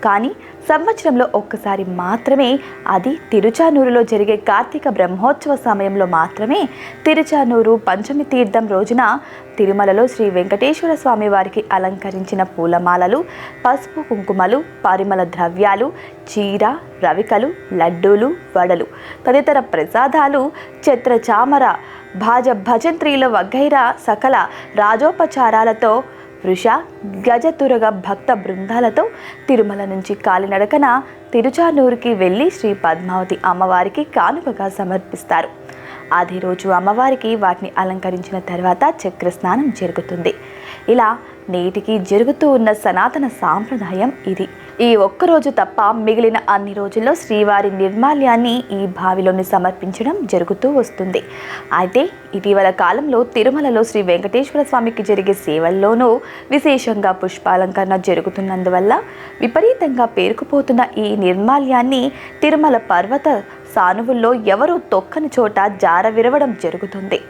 కానీ సంవత్సరంలో ఒక్కసారి మాత్రమే, అది తిరుచానూరులో జరిగే కార్తీక బ్రహ్మోత్సవ సమయంలో మాత్రమే, తిరుచానూరు పంచమి తీర్థం రోజున తిరుమలలో శ్రీ వెంకటేశ్వర స్వామి వారికి అలంకరించిన పూలమాలలు, పసుపు కుంకుమలు, పరిమళ ద్రవ్యాలు, చీర, రవికలు, లడ్డూలు, వడలు తదితర ప్రసాదాలు, ఛత్ర చామర భజంత్రీల వగైరా సకల రాజోపచారాలతో వృష గజతురగ భక్త బృందాలతో తిరుమల నుంచి కాలినడకన తిరుచానూరుకి వెళ్ళి శ్రీ పద్మావతి అమ్మవారికి కానుకగా సమర్పిస్తారు. అదే రోజు అమ్మవారికి వాటిని అలంకరించిన తర్వాత చక్రస్నానం జరుగుతుంది. ఇలా నేటికి జరుగుతూ ఉన్న సనాతన సాంప్రదాయం ఇది. ఈ ఒక్కరోజు తప్ప మిగిలిన అన్ని రోజుల్లో శ్రీవారి నిర్మాల్యాన్ని ఈ బావిలోని సమర్పించడం జరుగుతూ వస్తుంది. అయితే ఇటీవల కాలంలో తిరుమలలో శ్రీ వెంకటేశ్వర స్వామికి జరిగే సేవల్లోనూ విశేషంగా పుష్పాలంకరణ జరుగుతున్నందువల్ల విపరీతంగా పేరుకుపోతున్న ఈ నిర్మాల్యాన్ని తిరుమల పర్వత సానువుల్లో ఎవరూ తొక్కని చోట జార విరవడం జరుగుతుంది.